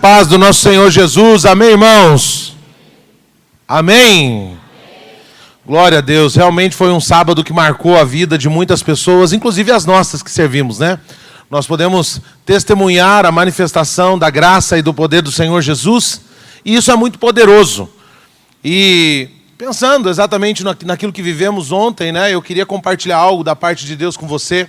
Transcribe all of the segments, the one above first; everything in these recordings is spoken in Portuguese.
paz do nosso Senhor Jesus. Amém, irmãos? Amém? Glória a Deus. Realmente foi um sábado que marcou a vida de muitas pessoas, inclusive as nossas que servimos, né? Nós podemos testemunhar a manifestação da graça e do poder do Senhor Jesus, e isso é muito poderoso. E pensando exatamente naquilo que vivemos ontem, né? Eu queria compartilhar algo da parte de Deus com você.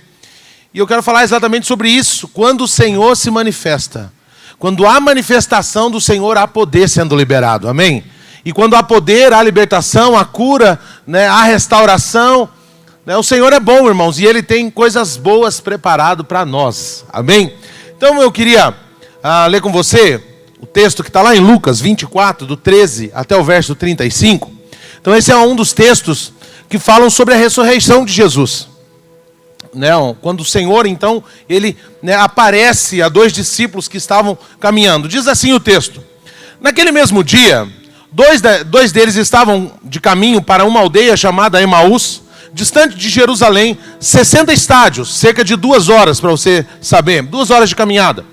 E eu quero falar exatamente sobre isso. Quando o Senhor se manifesta, quando há manifestação do Senhor, há poder sendo liberado. Amém? E quando há poder, há libertação, há cura, né? Há restauração. Né? O Senhor é bom, irmãos, e Ele tem coisas boas preparado para nós. Amém? Então eu queria ler com você o texto que está lá em Lucas 24, do 13 até o verso 35. Então esse é um dos textos que falam sobre a ressurreição de Jesus. Quando o Senhor, então, Ele aparece a dois discípulos que estavam caminhando. Diz assim o texto: naquele mesmo dia, dois deles estavam de caminho para uma aldeia chamada Emaús, distante de Jerusalém, 60 estádios, cerca de 2 horas, para você saber, 2 horas de caminhada.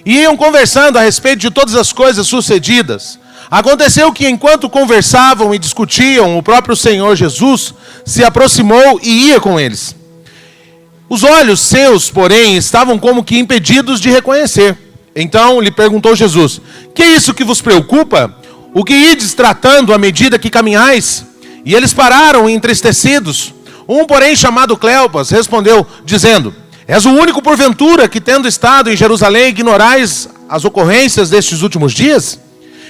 E iam conversando a respeito de todas as coisas sucedidas. Aconteceu que, enquanto conversavam e discutiam, o próprio Senhor Jesus se aproximou e ia com eles. Os olhos seus, porém, estavam como que impedidos de reconhecer. Então lhe perguntou Jesus: que é isso que vos preocupa? O que ides tratando à medida que caminhais? E eles pararam entristecidos. Um, porém, chamado Cleopas, respondeu, dizendo: és o único, porventura, que tendo estado em Jerusalém, ignorais as ocorrências destes últimos dias?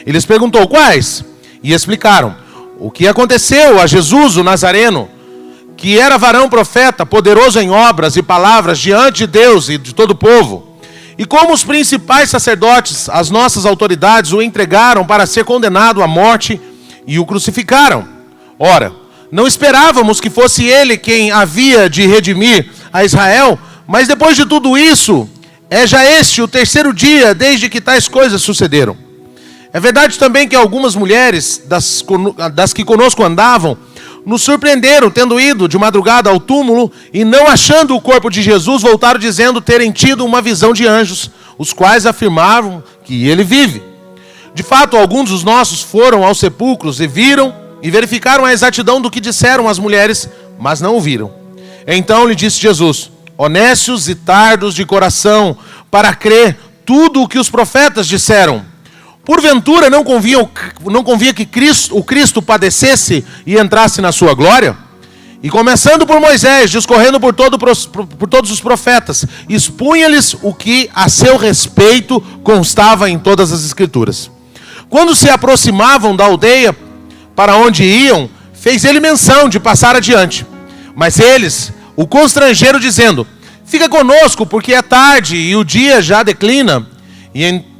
E lhes perguntou: quais? E explicaram o que aconteceu a Jesus, o Nazareno, que era varão profeta, poderoso em obras e palavras diante de Deus e de todo o povo. E como os principais sacerdotes, as nossas autoridades, o entregaram para ser condenado à morte e o crucificaram. Ora, não esperávamos que fosse ele quem havia de redimir a Israel, mas depois de tudo isso, é já este o 3º dia desde que tais coisas sucederam. É verdade também que algumas mulheres das que conosco andavam, nos surpreenderam, tendo ido de madrugada ao túmulo e não achando o corpo de Jesus, voltaram dizendo terem tido uma visão de anjos, os quais afirmavam que ele vive. De fato, alguns dos nossos foram aos sepulcros e viram e verificaram a exatidão do que disseram as mulheres, mas não o viram. Então lhe disse Jesus: honestos e tardos de coração, para crer tudo o que os profetas disseram. Porventura não convia que o Cristo padecesse e entrasse na sua glória? E começando por Moisés, discorrendo por todos os profetas, expunha-lhes o que a seu respeito constava em todas as Escrituras. Quando se aproximavam da aldeia para onde iam, fez ele menção de passar adiante. Mas eles o constrangeram, dizendo: fica conosco, porque é tarde e o dia já declina.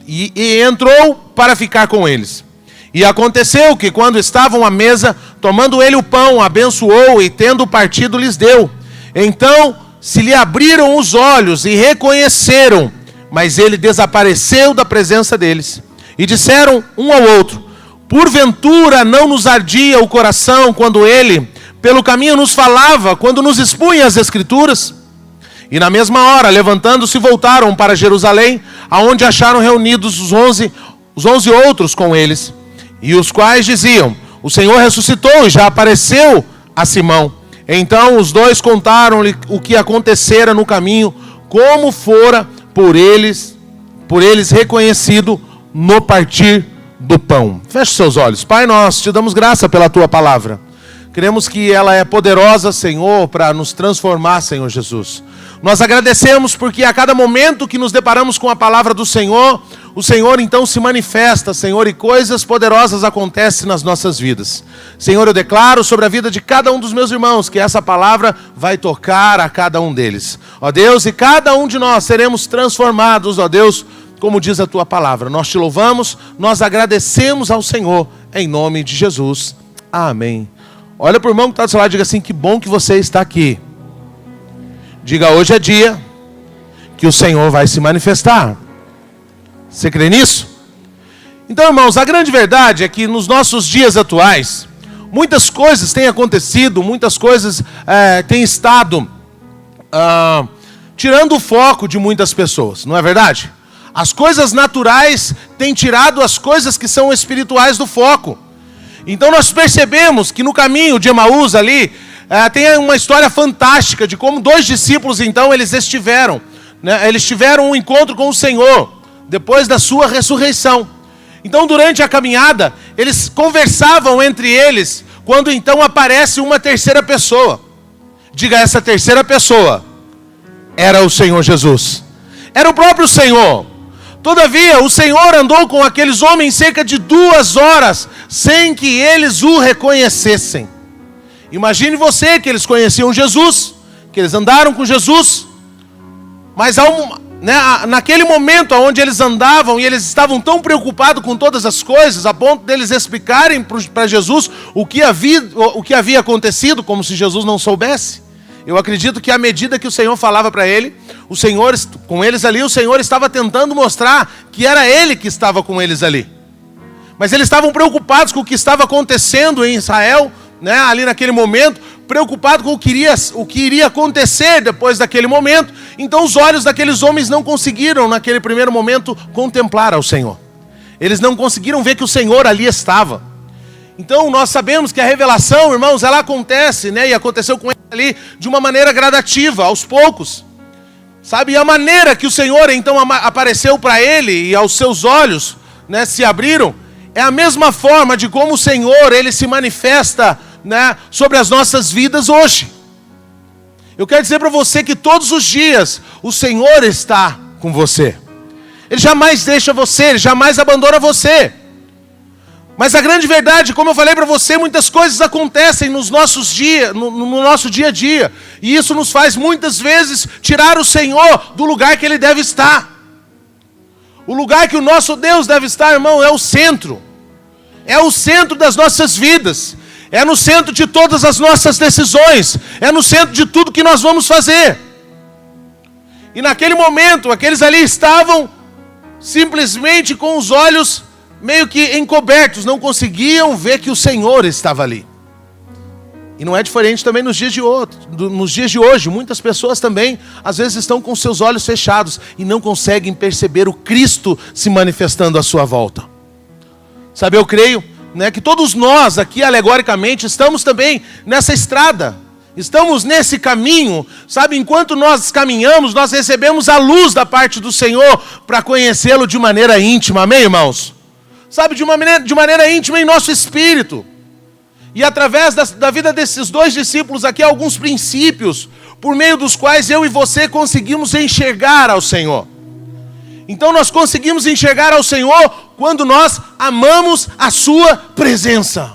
E entrou para ficar com eles. E aconteceu que, quando estavam à mesa, tomando ele o pão, abençoou e, tendo partido, lhes deu. Então se lhe abriram os olhos e reconheceram, mas ele desapareceu da presença deles. E disseram um ao outro: porventura não nos ardia o coração quando ele, pelo caminho, nos falava, quando nos expunha as Escrituras? E na mesma hora, levantando-se, voltaram para Jerusalém, aonde acharam reunidos os 11 outros com eles, e os quais diziam: o Senhor ressuscitou e já apareceu a Simão. Então os dois contaram-lhe o que acontecera no caminho, como fora por eles reconhecido no partir do pão. Feche seus olhos. Pai, nós te damos graça pela tua palavra. Queremos que ela é poderosa, Senhor, para nos transformar, Senhor Jesus. Nós agradecemos porque a cada momento que nos deparamos com a palavra do Senhor, o Senhor então se manifesta, Senhor, e coisas poderosas acontecem nas nossas vidas. Senhor, eu declaro sobre a vida de cada um dos meus irmãos que essa palavra vai tocar a cada um deles. Ó Deus, e cada um de nós seremos transformados, ó Deus, como diz a tua palavra. Nós te louvamos, nós agradecemos ao Senhor, em nome de Jesus. Amém. Olha para o irmão que está do seu lado e diga assim: que bom que você está aqui. Diga: hoje é dia que o Senhor vai se manifestar. Você crê nisso? Então, irmãos, a grande verdade é que nos nossos dias atuais, muitas coisas têm acontecido, muitas coisas têm estado tirando o foco de muitas pessoas, não é verdade? As coisas naturais têm tirado as coisas que são espirituais do foco. Então nós percebemos que no caminho de Emaús ali, tem uma história fantástica de como 2 discípulos então eles estiveram. Eles tiveram um encontro com o Senhor, depois da sua ressurreição. Então durante a caminhada, eles conversavam entre eles, quando então aparece uma terceira pessoa. Diga, essa terceira pessoa era o Senhor Jesus. Era o próprio Senhor. Todavia, o Senhor andou com aqueles homens cerca de 2 horas, sem que eles o reconhecessem. Imagine você que eles conheciam Jesus, que eles andaram com Jesus, mas naquele momento onde eles andavam e eles estavam tão preocupados com todas as coisas, a ponto deles explicarem para Jesus o que havia acontecido, como se Jesus não soubesse. Eu acredito que à medida que o Senhor falava para ele, o Senhor, com eles ali, o Senhor estava tentando mostrar que era Ele que estava com eles ali. Mas eles estavam preocupados com o que estava acontecendo em Israel, ali naquele momento, preocupados com o que iria acontecer depois daquele momento. Então os olhos daqueles homens não conseguiram, naquele primeiro momento, contemplar ao Senhor. Eles não conseguiram ver que o Senhor ali estava. Então nós sabemos que a revelação, irmãos, ela acontece, e aconteceu com ele ali de uma maneira gradativa, aos poucos. Sabe, e a maneira que o Senhor então apareceu para ele e aos seus olhos, se abriram, é a mesma forma de como o Senhor, ele se manifesta, sobre as nossas vidas hoje. Eu quero dizer para você que todos os dias o Senhor está com você. Ele jamais deixa você, Ele jamais abandona você. Mas a grande verdade, como eu falei para você, muitas coisas acontecem no nosso dia a dia. E isso nos faz muitas vezes tirar o Senhor do lugar que Ele deve estar. O lugar que o nosso Deus deve estar, irmão, é o centro. É o centro das nossas vidas. É no centro de todas as nossas decisões. É no centro de tudo que nós vamos fazer. E naquele momento, aqueles ali estavam simplesmente com os olhos meio que encobertos, não conseguiam ver que o Senhor estava ali. E não é diferente também nos dias de hoje. Muitas pessoas também, às vezes, estão com seus olhos fechados e não conseguem perceber o Cristo se manifestando à sua volta. Sabe, eu creio, que todos nós aqui, alegoricamente, estamos também nessa estrada. Estamos nesse caminho, sabe, enquanto nós caminhamos, nós recebemos a luz da parte do Senhor para conhecê-lo de maneira íntima, amém, irmãos? Sabe, de maneira íntima em nosso espírito. E através da vida desses 2 discípulos aqui, alguns princípios, por meio dos quais eu e você conseguimos enxergar ao Senhor. Então nós conseguimos enxergar ao Senhor quando nós amamos a sua presença.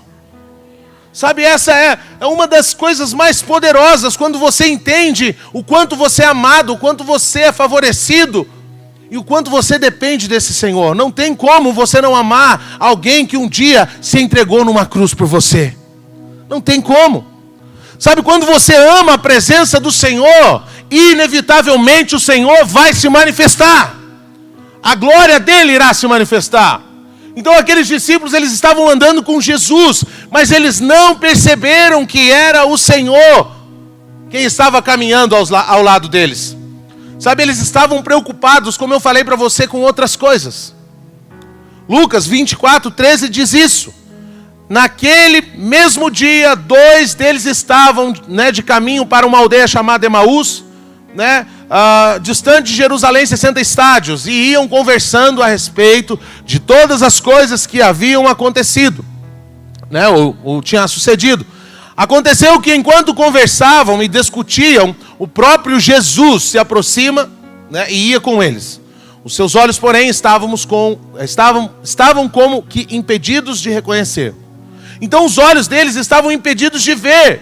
Sabe, essa é uma das coisas mais poderosas, quando você entende o quanto você é amado, o quanto você é favorecido, e o quanto você depende desse Senhor. Não tem como você não amar alguém que um dia se entregou numa cruz por você. Não tem como. Sabe, quando você ama a presença do Senhor, inevitavelmente o Senhor vai se manifestar. A glória dele irá se manifestar. Então aqueles discípulos, eles estavam andando com Jesus, mas eles não perceberam que era o Senhor quem estava caminhando ao lado deles. Sabe, eles estavam preocupados, como eu falei para você, com outras coisas. Lucas 24:13 diz isso. Naquele mesmo dia, 2 deles estavam de caminho para uma aldeia chamada Emaús, distante de Jerusalém 60 estádios, e iam conversando a respeito de todas as coisas que haviam acontecido, ou tinha sucedido. Aconteceu que enquanto conversavam e discutiam, o próprio Jesus se aproxima, e ia com eles. Os seus olhos, porém, estavam como que impedidos de reconhecer. Então os olhos deles estavam impedidos de ver.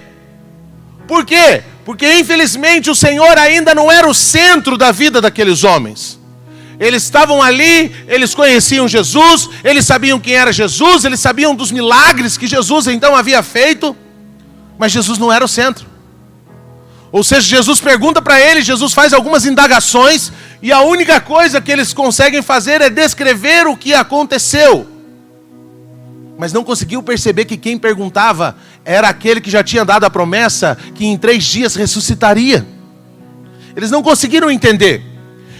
Por quê? Porque infelizmente o Senhor ainda não era o centro da vida daqueles homens. Eles estavam ali, eles conheciam Jesus, eles sabiam quem era Jesus, eles sabiam dos milagres que Jesus então havia feito, mas Jesus não era o centro. Ou seja, Jesus pergunta para eles, Jesus faz algumas indagações, e a única coisa que eles conseguem fazer é descrever o que aconteceu. Mas não conseguiu perceber que quem perguntava era aquele que já tinha dado a promessa que em 3 dias ressuscitaria. Eles não conseguiram entender.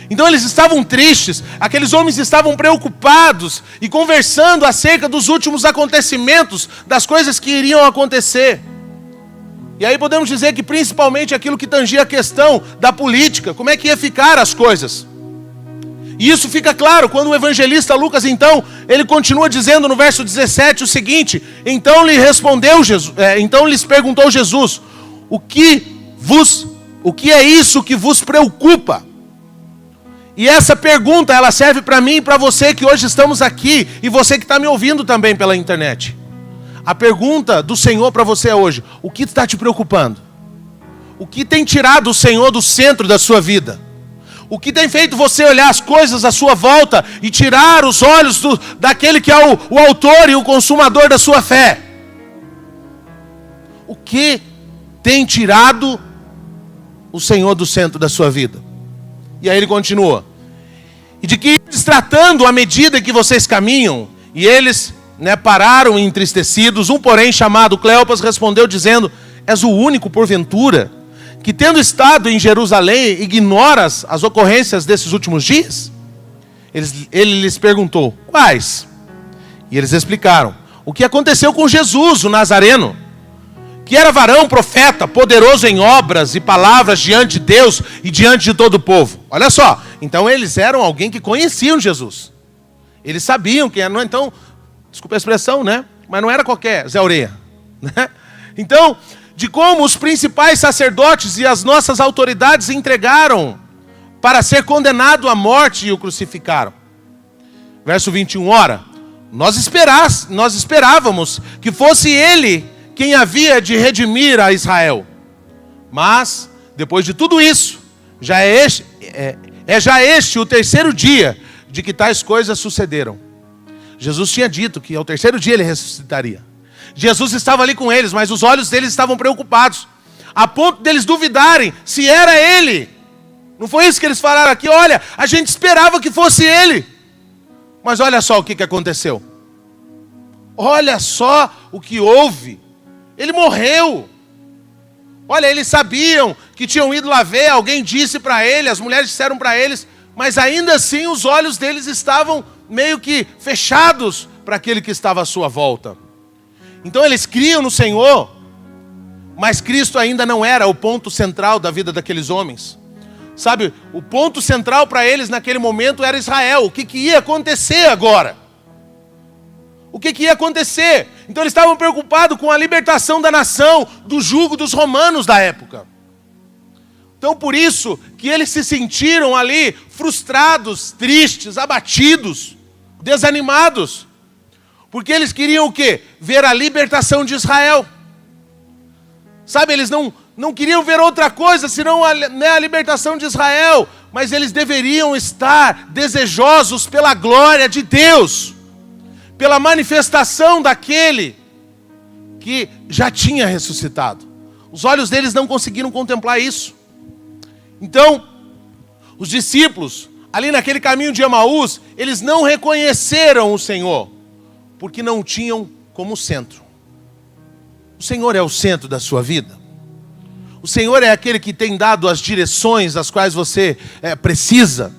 Então eles estavam tristes, aqueles homens estavam preocupados e conversando acerca dos últimos acontecimentos, das coisas que iriam acontecer. E aí podemos dizer que principalmente aquilo que tangia a questão da política, como é que ia ficar as coisas. E isso fica claro quando o evangelista Lucas, então, ele continua dizendo no verso 17 o seguinte: então lhes perguntou Jesus, o que é isso que vos preocupa? E essa pergunta, ela serve para mim e para você que hoje estamos aqui, e você que está me ouvindo também pela internet. A pergunta do Senhor para você hoje: o que está te preocupando? O que tem tirado o Senhor do centro da sua vida? O que tem feito você olhar as coisas à sua volta e tirar os olhos daquele que é o autor e o consumador da sua fé? O que tem tirado o Senhor do centro da sua vida? E aí ele continua: e de que eles tratando à medida que vocês caminham, e eles pararam entristecidos. Um, porém, chamado Cleopas, respondeu dizendo: és o único, porventura, que tendo estado em Jerusalém, ignoras as ocorrências desses últimos dias? Ele lhes perguntou: quais? E eles explicaram o que aconteceu com Jesus, o Nazareno, que era varão, profeta, poderoso em obras e palavras diante de Deus e diante de todo o povo. Olha só, então eles eram alguém que conheciam Jesus. Eles sabiam quem era, então, desculpa a expressão, mas não era qualquer Zé Orelha, Então, de como os principais sacerdotes e as nossas autoridades entregaram para ser condenado à morte e o crucificaram. Verso 21, ora, nós esperávamos que fosse ele quem havia de redimir a Israel. Mas, depois de tudo isso, já é este o terceiro dia de que tais coisas sucederam. Jesus tinha dito que ao terceiro dia ele ressuscitaria. Jesus estava ali com eles, mas os olhos deles estavam preocupados, a ponto deles duvidarem se era ele. Não foi isso que eles falaram aqui? Olha, a gente esperava que fosse ele. Mas olha só o que aconteceu. Olha só o que houve. Ele morreu. Olha, eles sabiam que tinham ido lá ver, alguém disse para ele, as mulheres disseram para eles, mas ainda assim os olhos deles estavam meio que fechados para aquele que estava à sua volta. Então eles criam no Senhor, mas Cristo ainda não era o ponto central da vida daqueles homens. Sabe, o ponto central para eles naquele momento era Israel. O que ia acontecer agora? O que ia acontecer? Então eles estavam preocupados com a libertação da nação, do jugo dos romanos da época. Então por isso que eles se sentiram ali frustrados, tristes, abatidos, desanimados. Porque eles queriam o quê? Ver a libertação de Israel. Sabe, eles não queriam ver outra coisa senão a libertação de Israel. Mas eles deveriam estar desejosos pela glória de Deus, pela manifestação daquele que já tinha ressuscitado. Os olhos deles não conseguiram contemplar isso. Então, os discípulos, ali naquele caminho de Emaús, eles não reconheceram o Senhor, porque não tinham como centro. O Senhor é o centro da sua vida. O Senhor é aquele que tem dado as direções às quais você precisa.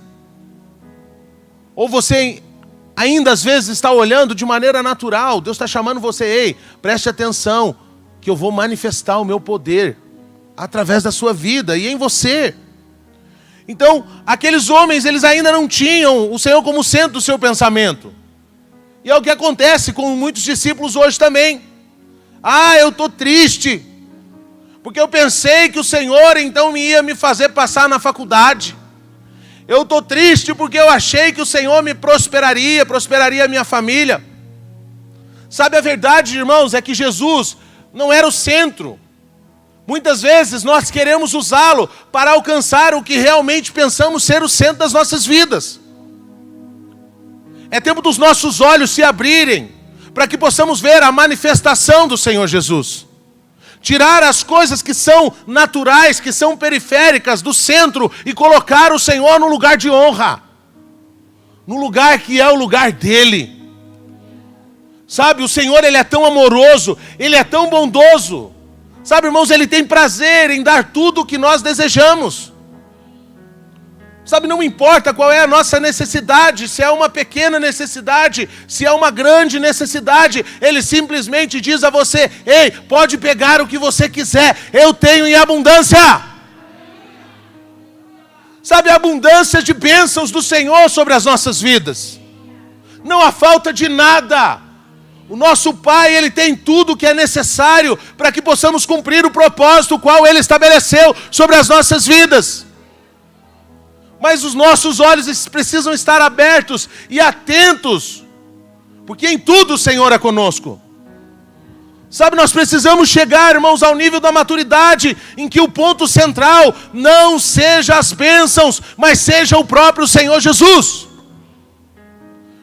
Ou você ainda às vezes está olhando de maneira natural. Deus está chamando você: ei, preste atenção, que eu vou manifestar o meu poder através da sua vida e em você. Então, aqueles homens, eles ainda não tinham o Senhor como centro do seu pensamento. E é o que acontece com muitos discípulos hoje também. Eu estou triste, porque eu pensei que o Senhor então ia me fazer passar na faculdade. Eu estou triste porque eu achei que o Senhor me prosperaria a minha família. Sabe, a verdade, irmãos, é que Jesus não era o centro. Muitas vezes nós queremos usá-lo para alcançar o que realmente pensamos ser o centro das nossas vidas. É tempo dos nossos olhos se abrirem, para que possamos ver a manifestação do Senhor Jesus. Tirar as coisas que são naturais, que são periféricas do centro e colocar o Senhor no lugar de honra. No lugar que é o lugar dele. Sabe, o Senhor, ele é tão amoroso, ele é tão bondoso. Sabe, irmãos, ele tem prazer em dar tudo o que nós desejamos. Sabe, não importa qual é a nossa necessidade, se é uma pequena necessidade, se é uma grande necessidade, Ele simplesmente diz a você: ei, pode pegar o que você quiser, eu tenho em abundância. Sabe, a abundância de bênçãos do Senhor sobre as nossas vidas. Não há falta de nada. O nosso Pai, Ele tem tudo o que é necessário para que possamos cumprir o propósito o qual Ele estabeleceu sobre as nossas vidas. Mas os nossos olhos precisam estar abertos e atentos, porque em tudo o Senhor é conosco. Sabe, nós precisamos chegar, irmãos, ao nível da maturidade, em que o ponto central não seja as bênçãos, mas seja o próprio Senhor Jesus.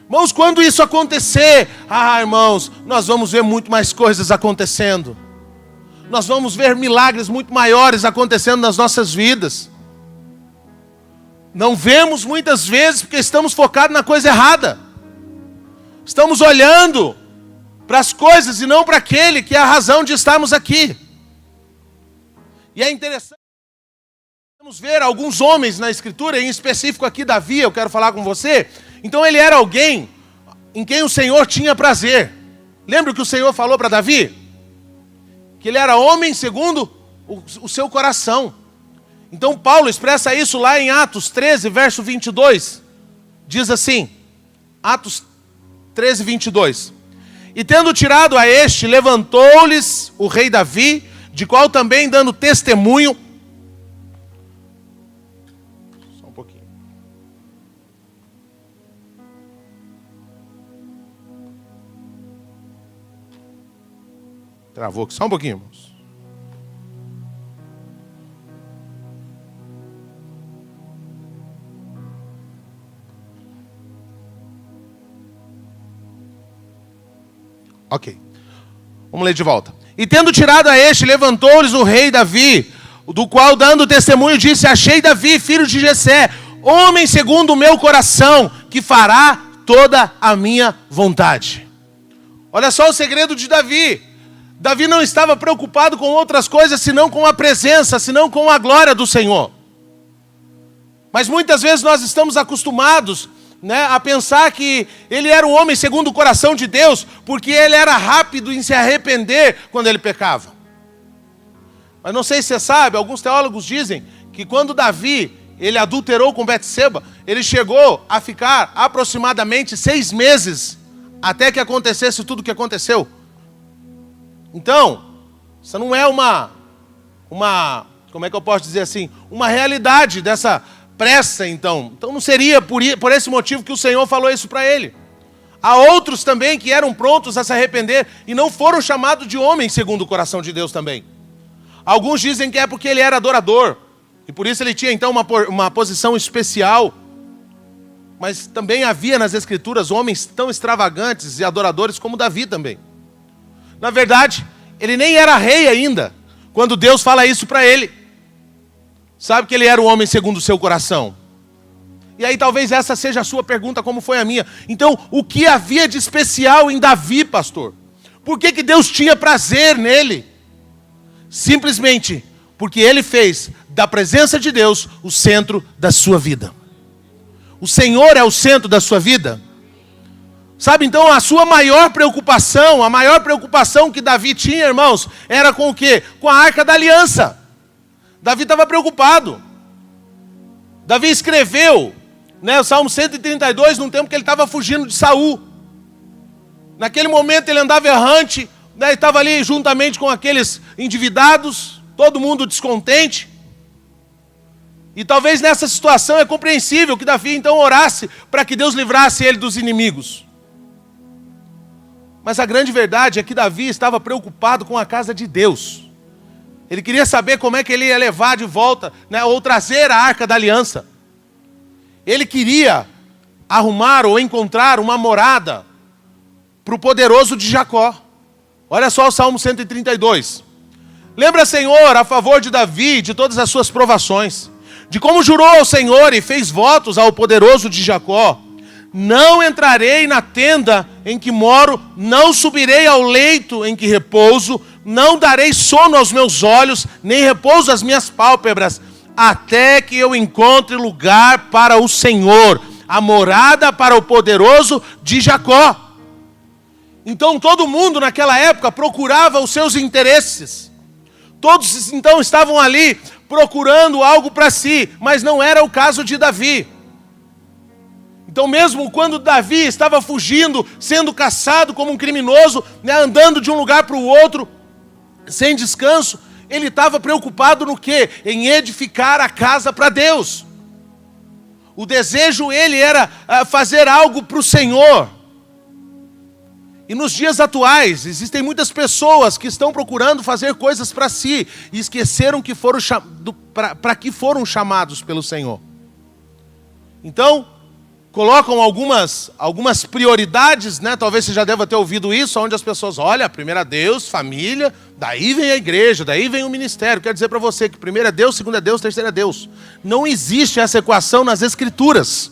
Irmãos, quando isso acontecer, irmãos, nós vamos ver muito mais coisas acontecendo. Nós vamos ver milagres muito maiores acontecendo nas nossas vidas. Não vemos muitas vezes porque estamos focados na coisa errada. Estamos olhando para as coisas e não para aquele que é a razão de estarmos aqui. E é interessante, vamos ver alguns homens na Escritura, em específico aqui Davi, eu quero falar com você. Então ele era alguém em quem o Senhor tinha prazer. Lembra o que o Senhor falou para Davi? Que ele era homem segundo o seu coração. Então Paulo expressa isso lá em Atos 13, verso 22. Diz assim, Atos 13, 22. E tendo tirado a este, levantou-lhes o rei Davi, de qual também dando testemunho. Só um pouquinho. Travou aqui, só um pouquinho, irmãos. Ok, vamos ler de volta. E tendo tirado a este, levantou-lhes o rei Davi, do qual dando testemunho disse: achei Davi, filho de Jessé, homem segundo o meu coração, que fará toda a minha vontade. Olha só o segredo de Davi. Davi não estava preocupado com outras coisas, senão com a presença, senão com a glória do Senhor. Mas muitas vezes nós estamos acostumados, a pensar que ele era um homem segundo o coração de Deus, porque ele era rápido em se arrepender quando ele pecava. Mas não sei se você sabe, alguns teólogos dizem que quando Davi, ele adulterou com Betseba, ele chegou a ficar aproximadamente 6 meses, até que acontecesse tudo o que aconteceu. Então, isso não é uma, como é que eu posso dizer assim, uma realidade dessa pressa, então não seria por esse motivo que o Senhor falou isso para ele. Há outros também que eram prontos a se arrepender e não foram chamados de homens segundo o coração de Deus também. Alguns dizem que é porque ele era adorador e por isso ele tinha então uma posição especial. Mas também havia nas Escrituras homens tão extravagantes e adoradores como Davi também. Na verdade, ele nem era rei ainda quando Deus fala isso para ele. Sabe que ele era o homem segundo o seu coração. E aí talvez essa seja a sua pergunta, como foi a minha. Então, o que havia de especial em Davi, pastor? Por que Deus tinha prazer nele? Simplesmente porque ele fez da presença de Deus o centro da sua vida. O Senhor é o centro da sua vida. Sabe, então a sua maior preocupação, a maior preocupação que Davi tinha, irmãos, era com o quê? Com a Arca da Aliança. Davi estava preocupado. Davi escreveu, o Salmo 132, num tempo que ele estava fugindo de Saul. Naquele momento ele andava errante, estava ali juntamente com aqueles endividados, todo mundo descontente. E talvez nessa situação é compreensível que Davi então orasse para que Deus livrasse ele dos inimigos. Mas a grande verdade é que Davi estava preocupado com a casa de Deus. Ele queria saber como é que ele ia levar de volta, ou trazer a Arca da Aliança. Ele queria arrumar ou encontrar uma morada para o poderoso de Jacó. Olha só o Salmo 132. Lembra, Senhor, a favor de Davi, de todas as suas provações, de como jurou ao Senhor e fez votos ao poderoso de Jacó. Não entrarei na tenda em que moro, não subirei ao leito em que repouso, não darei sono aos meus olhos, nem repouso às minhas pálpebras, até que eu encontre lugar para o Senhor, a morada para o poderoso de Jacó. Então todo mundo naquela época procurava os seus interesses. Todos então estavam ali procurando algo para si, mas não era o caso de Davi. Então mesmo quando Davi estava fugindo, sendo caçado como um criminoso, andando de um lugar para o outro, sem descanso, ele estava preocupado no quê? Em edificar a casa para Deus. O desejo ele era fazer algo para o Senhor. E nos dias atuais, existem muitas pessoas que estão procurando fazer coisas para si e esqueceram que foram para que foram chamados pelo Senhor. Então, colocam algumas prioridades, Talvez você já deva ter ouvido isso, onde as pessoas, olha, primeiro é Deus, família, daí vem a igreja, daí vem o ministério. Quero dizer para você que primeiro é Deus, segundo é Deus, terceiro é Deus. Não existe essa equação nas Escrituras.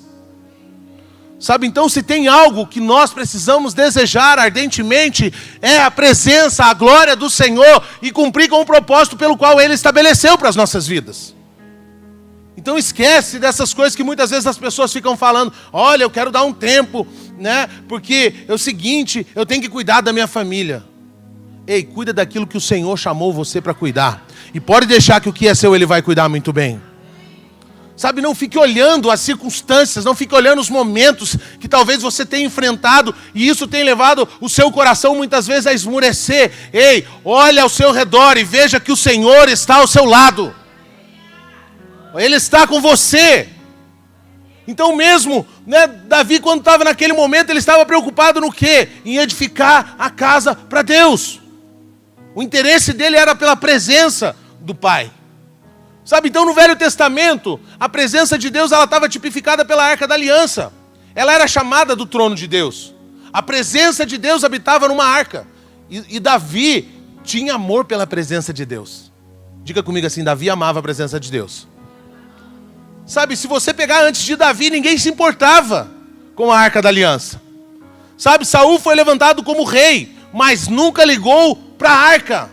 Sabe, então se tem algo que nós precisamos desejar ardentemente, é a presença, a glória do Senhor e cumprir com o propósito pelo qual Ele estabeleceu para as nossas vidas. Então esquece dessas coisas que muitas vezes as pessoas ficam falando, olha, eu quero dar um tempo, porque é o seguinte, eu tenho que cuidar da minha família. Ei, cuida daquilo que o Senhor chamou você para cuidar. E pode deixar que o que é seu Ele vai cuidar muito bem. Sabe, não fique olhando as circunstâncias, não fique olhando os momentos que talvez você tenha enfrentado e isso tem levado o seu coração muitas vezes a esmurecer. Ei, olha ao seu redor e veja que o Senhor está ao seu lado. Ele está com você. Então mesmo, Davi quando estava naquele momento, ele estava preocupado no quê? Em edificar a casa para Deus. O interesse dele era pela presença do Pai. Sabe, então no Velho Testamento, a presença de Deus ela estava tipificada pela Arca da Aliança. Ela era chamada do trono de Deus. A presença de Deus habitava numa arca. E Davi tinha amor pela presença de Deus. Diga comigo assim, Davi amava a presença de Deus. Sabe, se você pegar antes de Davi, ninguém se importava com a Arca da Aliança. Sabe, Saul foi levantado como rei, mas nunca ligou para a arca.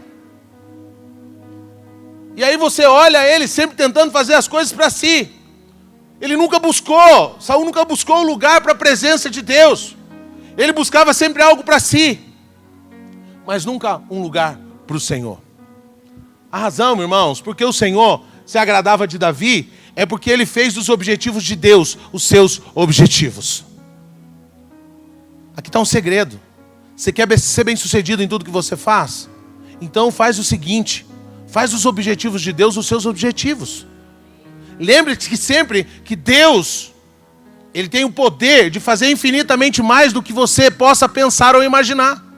E aí você olha ele sempre tentando fazer as coisas para si. Saul nunca buscou um lugar para a presença de Deus. Ele buscava sempre algo para si, mas nunca um lugar para o Senhor. A razão, irmãos, porque o Senhor se agradava de Davi, é porque ele fez dos objetivos de Deus os seus objetivos. Aqui está um segredo. Você quer ser bem sucedido em tudo que você faz? Então faz o seguinte, faz os objetivos de Deus os seus objetivos. Lembre-se que sempre que Deus, Ele tem o poder de fazer infinitamente mais do que você possa pensar ou imaginar.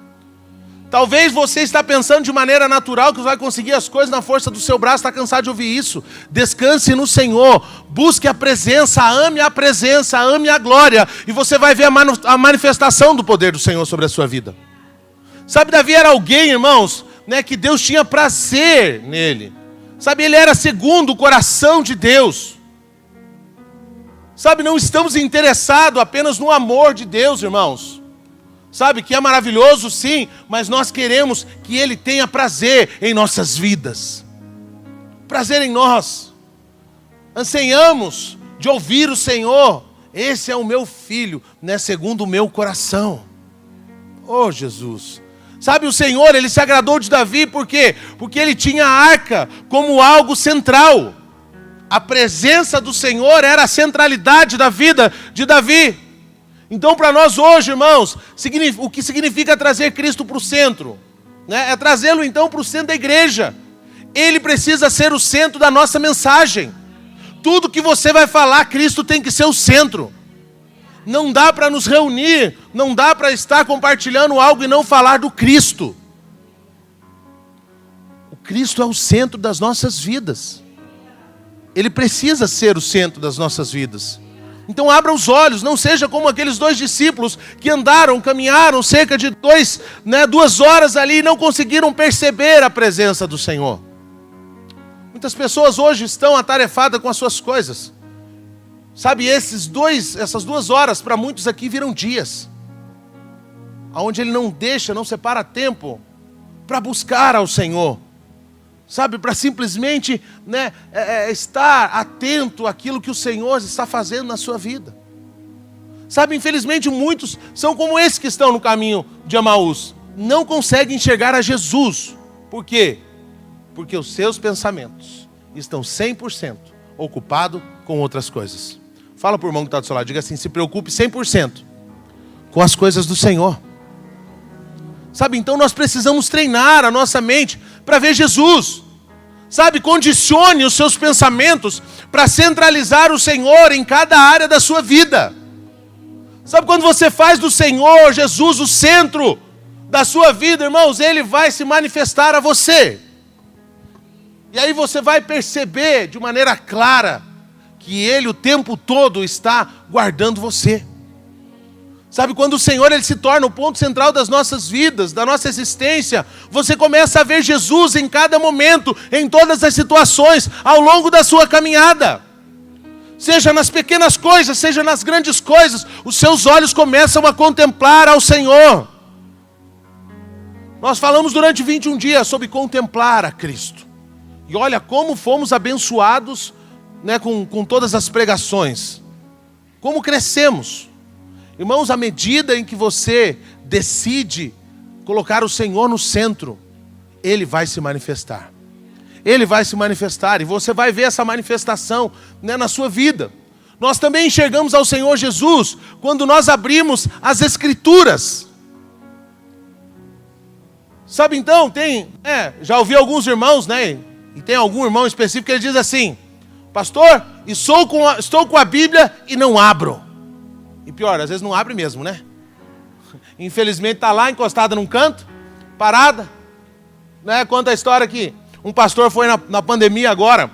Talvez você está pensando de maneira natural que você vai conseguir as coisas na força do seu braço, está cansado de ouvir isso. Descanse no Senhor, busque a presença, ame a glória, e você vai ver a manifestação do poder do Senhor sobre a sua vida. Sabe, Davi era alguém, irmãos, que Deus tinha prazer nele. Sabe, ele era segundo o coração de Deus. Sabe, não estamos interessados apenas no amor de Deus, irmãos. Sabe, que é maravilhoso sim, mas nós queremos que Ele tenha prazer em nossas vidas. Prazer em nós. Anseiamos de ouvir o Senhor. Esse é o meu filho, segundo o meu coração. Oh Jesus. Sabe, o Senhor, Ele se agradou de Davi, por quê? Porque ele tinha a arca como algo central. A presença do Senhor era a centralidade da vida de Davi. Então para nós hoje, irmãos, o que significa trazer Cristo para o centro? É trazê-lo então para o centro da igreja. Ele precisa ser o centro da nossa mensagem. Tudo que você vai falar, Cristo tem que ser o centro. Não dá para nos reunir, não dá para estar compartilhando algo e não falar do Cristo. O Cristo é o centro das nossas vidas. Ele precisa ser o centro das nossas vidas. Então abra os olhos, não seja como aqueles 2 discípulos que caminharam cerca de 2 horas ali e não conseguiram perceber a presença do Senhor. Muitas pessoas hoje estão atarefadas com as suas coisas. Sabe, essas 2 horas para muitos aqui viram dias. Onde ele não separa tempo para buscar ao Senhor. Sabe, para simplesmente estar atento àquilo que o Senhor está fazendo na sua vida. Sabe, infelizmente muitos são como esses que estão no caminho de Emaús. Não conseguem enxergar a Jesus. Por quê? Porque os seus pensamentos estão 100% ocupados com outras coisas. Fala para o irmão que está do seu lado, diga assim, se preocupe 100% com as coisas do Senhor. Sabe, então nós precisamos treinar a nossa mente para ver Jesus. Sabe, condicione os seus pensamentos para centralizar o Senhor em cada área da sua vida. Sabe, quando você faz do Senhor Jesus o centro da sua vida, irmãos, Ele vai se manifestar a você. E aí você vai perceber de maneira clara que Ele o tempo todo está guardando você. Sabe, quando o Senhor Ele se torna o ponto central das nossas vidas, da nossa existência, você começa a ver Jesus em cada momento, em todas as situações, ao longo da sua caminhada. Seja nas pequenas coisas, seja nas grandes coisas, os seus olhos começam a contemplar ao Senhor. Nós falamos durante 21 dias sobre contemplar a Cristo. E olha como fomos abençoados, com todas as pregações. Como crescemos. Irmãos, à medida em que você decide colocar o Senhor no centro, Ele vai se manifestar. Ele vai se manifestar e você vai ver essa manifestação na sua vida. Nós também enxergamos ao Senhor Jesus quando nós abrimos as Escrituras. Sabe, então, já ouvi alguns irmãos, e tem algum irmão específico que ele diz assim, pastor, estou com a Bíblia e não abro. E pior, às vezes não abre mesmo, Infelizmente está lá encostada num canto, parada. Conta a história que um pastor foi na pandemia agora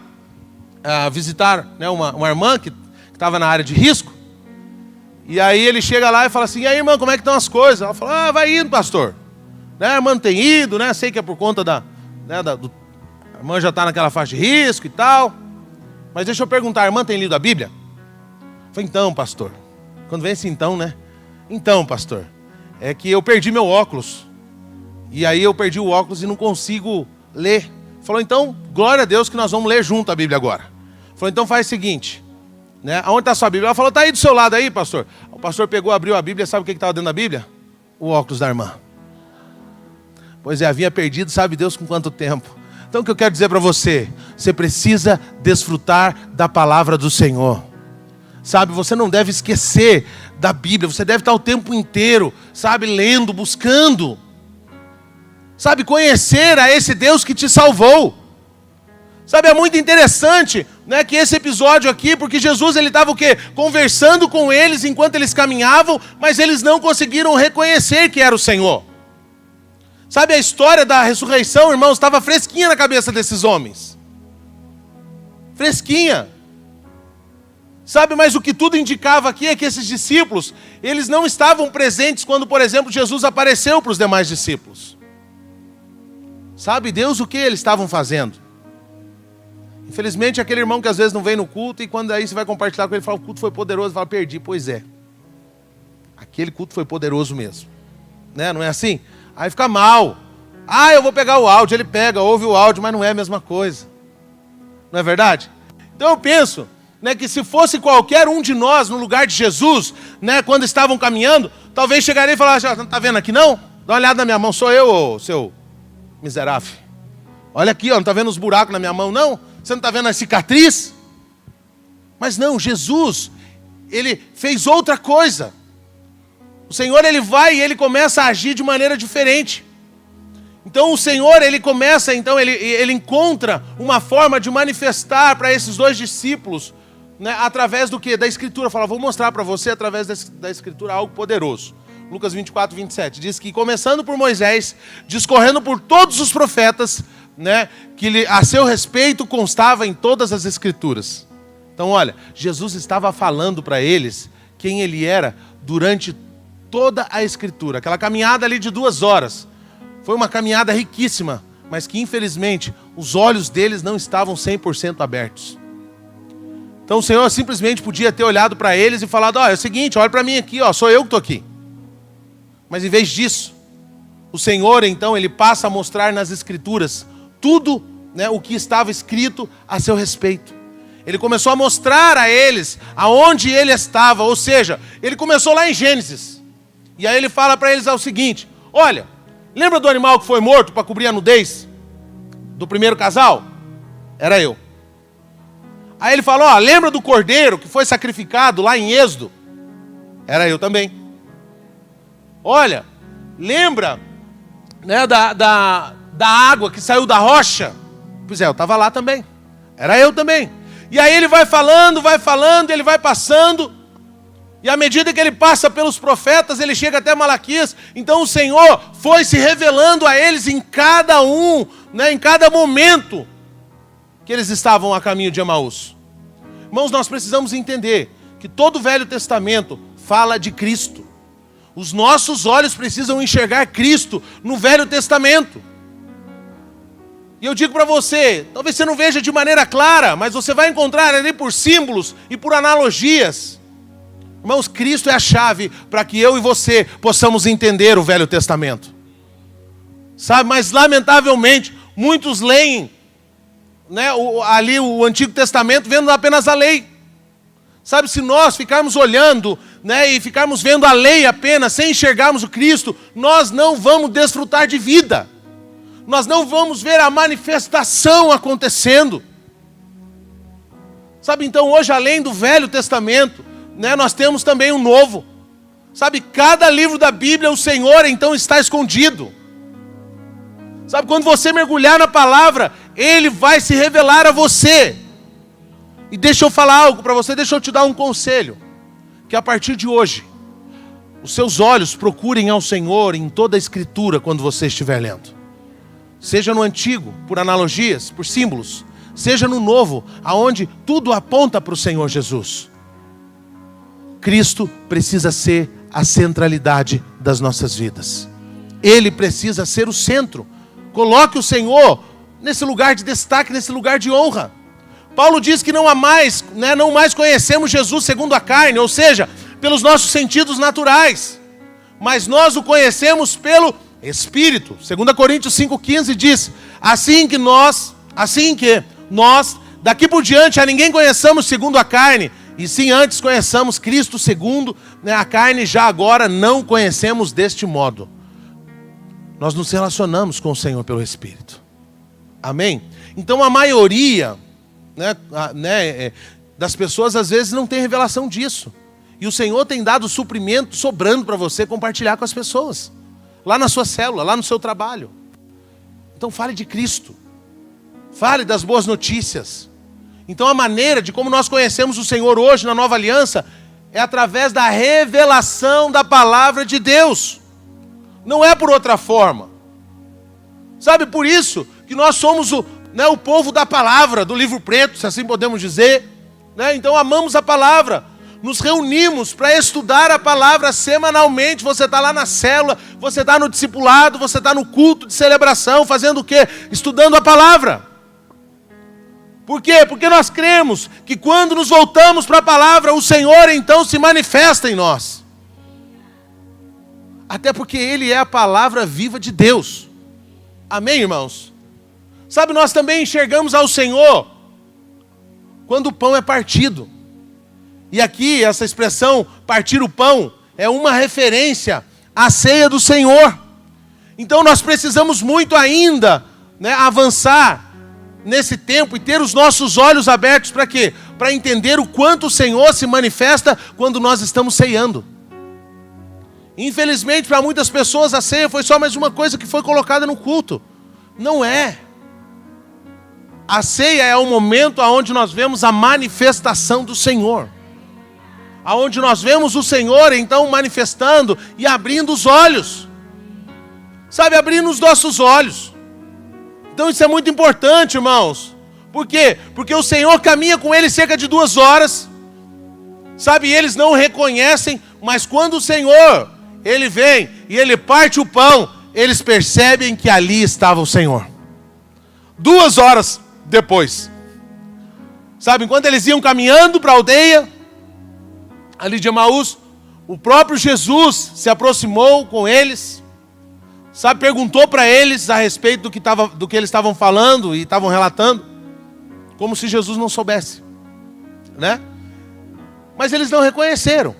visitar uma irmã que estava na área de risco. E aí ele chega lá e fala assim, e aí irmã, como é que estão as coisas? Ela fala, vai indo pastor. A irmã tem ido, sei que é por conta a irmã já está naquela faixa de risco e tal. Mas deixa eu perguntar, a irmã tem lido a Bíblia? Eu falei, então pastor. Quando vem assim então pastor, é que eu perdi meu óculos. E aí eu perdi o óculos e não consigo ler. Falou, então, glória a Deus que nós vamos ler junto a Bíblia agora. Falou, então faz o seguinte, aonde está a sua Bíblia? Ela falou, está aí do seu lado aí, pastor. O pastor pegou, abriu a Bíblia, sabe o que estava dentro da Bíblia? O óculos da irmã. Pois é, havia perdido, sabe Deus com quanto tempo. Então o que eu quero dizer para você, você precisa desfrutar da palavra do Senhor. Sabe, você não deve esquecer da Bíblia, você deve estar o tempo inteiro, lendo, buscando. Sabe, conhecer a esse Deus que te salvou. Sabe, é muito interessante, que esse episódio aqui, porque Jesus ele estava o quê? Conversando com eles enquanto eles caminhavam, mas eles não conseguiram reconhecer que era o Senhor. Sabe, a história da ressurreição, irmãos, estava fresquinha na cabeça desses homens. Fresquinha. Sabe, mas o que tudo indicava aqui é que esses discípulos, eles não estavam presentes quando, por exemplo, Jesus apareceu para os demais discípulos. Sabe, Deus o que eles estavam fazendo? Infelizmente, aquele irmão que às vezes não vem no culto e quando aí você vai compartilhar com ele, fala, o culto foi poderoso, fala, perdi, pois é. Aquele culto foi poderoso mesmo. Não é assim? Aí fica mal. Eu vou pegar o áudio, ele pega, ouve o áudio, mas não é a mesma coisa. Não é verdade? Então eu penso, que se fosse qualquer um de nós no lugar de Jesus, quando estavam caminhando, talvez chegaria e falaria, não está vendo aqui não? Dá uma olhada na minha mão, sou eu, ô, seu miserável. Olha aqui, não está vendo os buracos na minha mão, não? Você não está vendo a cicatriz? Mas não, Jesus, Ele fez outra coisa. O Senhor, Ele vai e Ele começa a agir de maneira diferente. Então o Senhor, Ele começa, Ele encontra uma forma de manifestar para esses dois discípulos, através do quê? Da Escritura. Fala, vou mostrar para você através da Escritura algo poderoso. Lucas 24, 27, diz que começando por Moisés, discorrendo por todos os profetas, que a seu respeito constava em todas as Escrituras. Então olha, Jesus estava falando para eles quem Ele era durante toda a Escritura. Aquela caminhada ali de 2 horas, foi uma caminhada riquíssima, mas que infelizmente os olhos deles não estavam 100% abertos. Então o Senhor simplesmente podia ter olhado para eles e falado, é o seguinte, olha para mim aqui, sou eu que estou aqui. Mas em vez disso, o Senhor então, Ele passa a mostrar nas Escrituras tudo né, o que estava escrito a seu respeito. Ele começou a mostrar a eles aonde ele estava, ou seja, ele começou lá em Gênesis. E aí ele fala para eles o seguinte: olha, lembra do animal que foi morto para cobrir a nudez do primeiro casal? Era eu. Aí ele falou: ó, lembra do cordeiro que foi sacrificado lá em Êxodo? Era eu também. Olha, lembra, né, da água que saiu da rocha? Pois é, eu estava lá também. Era eu também. E aí ele vai falando, ele vai passando. E à medida que ele passa pelos profetas, ele chega até Malaquias. Então o Senhor foi se revelando a eles em cada um, né, em cada momento que eles estavam a caminho de Emaús. Irmãos, nós precisamos entender que todo o Velho Testamento fala de Cristo. Os nossos olhos precisam enxergar Cristo no Velho Testamento. E eu digo para você, talvez você não veja de maneira clara, mas você vai encontrar ali por símbolos e por analogias. Irmãos, Cristo é a chave para que eu e você possamos entender o Velho Testamento. Sabe, mas lamentavelmente, muitos leem, né, ali o Antigo Testamento vendo apenas a lei. Sabe, se nós ficarmos olhando, né, e ficarmos vendo a lei apenas, sem enxergarmos o Cristo, nós não vamos desfrutar de vida. Nós não vamos ver a manifestação acontecendo. Sabe, então hoje, além do Velho Testamento, né, nós temos também um Novo. Sabe, cada livro da Bíblia, o Senhor então está escondido. Sabe, quando você mergulhar na palavra, Ele vai se revelar a você. E deixa eu falar algo para você, deixa eu te dar um conselho. Que a partir de hoje, os seus olhos procurem ao Senhor em toda a Escritura quando você estiver lendo. Seja no Antigo, por analogias, por símbolos. Seja no Novo, aonde tudo aponta para o Senhor Jesus. Cristo precisa ser a centralidade das nossas vidas. Ele precisa ser o centro. Coloque o Senhor nesse lugar de destaque, nesse lugar de honra. Paulo diz que não mais conhecemos Jesus segundo a carne, ou seja, pelos nossos sentidos naturais. Mas nós o conhecemos pelo Espírito. 2 Coríntios 5,15 diz: assim que nós, daqui por diante, a ninguém conheçamos segundo a carne, e sim antes conheçamos Cristo segundo, né, a carne, já agora não conhecemos deste modo. Nós nos relacionamos com o Senhor pelo Espírito. Amém? Então a maioria, das pessoas às vezes não tem revelação disso. E o Senhor tem dado suprimento sobrando para você compartilhar com as pessoas. Lá na sua célula, lá no seu trabalho. Então fale de Cristo. Fale das boas notícias. Então a maneira de como nós conhecemos o Senhor hoje na Nova Aliança é através da revelação da palavra de Deus. Não é por outra forma. Sabe, por isso que nós somos o povo da palavra, do livro preto, se assim podemos dizer. Né? Então amamos a palavra. Nos reunimos para estudar a palavra semanalmente. Você está lá na célula, você está no discipulado, você está no culto de celebração, fazendo o quê? Estudando a palavra. Por quê? Porque nós cremos que quando nos voltamos para a palavra, o Senhor então se manifesta em nós. Até porque Ele é a palavra viva de Deus. Amém, irmãos? Sabe, nós também enxergamos ao Senhor quando o pão é partido. E aqui, essa expressão, partir o pão, é uma referência à ceia do Senhor. Então nós precisamos muito ainda, avançar nesse tempo e ter os nossos olhos abertos para quê? Para entender o quanto o Senhor se manifesta quando nós estamos ceando. Infelizmente, para muitas pessoas, a ceia foi só mais uma coisa que foi colocada no culto. Não é. A ceia é o momento onde nós vemos a manifestação do Senhor. Aonde nós vemos o Senhor então manifestando e abrindo os olhos. Sabe, abrindo os nossos olhos. Então isso é muito importante, irmãos. Por quê? Porque o Senhor caminha com eles cerca de 2 horas. Sabe, e eles não reconhecem, mas quando o Senhor, Ele vem e Ele parte o pão, eles percebem que ali estava o Senhor. 2 horas depois. Sabe, enquanto eles iam caminhando para a aldeia ali de Emaús, o próprio Jesus se aproximou com eles, Sabe, perguntou para eles a respeito do que eles estavam falando e estavam relatando, como se Jesus não soubesse, né? Mas eles não reconheceram.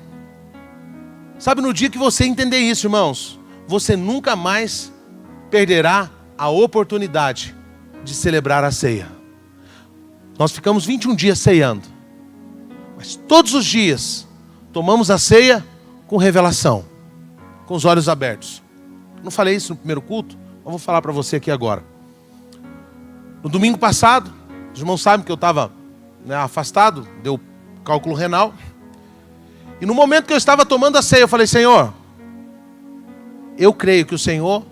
Sabe, no dia que você entender isso, irmãos, você nunca mais perderá a oportunidade de celebrar a ceia. Nós ficamos 21 dias ceando, mas todos os dias tomamos a ceia com revelação, com os olhos abertos. Não falei isso no primeiro culto, mas vou falar para você aqui agora. No domingo passado, os irmãos sabem que eu estava afastado, deu cálculo renal. E no momento que eu estava tomando a ceia, eu falei: Senhor, eu creio que o Senhor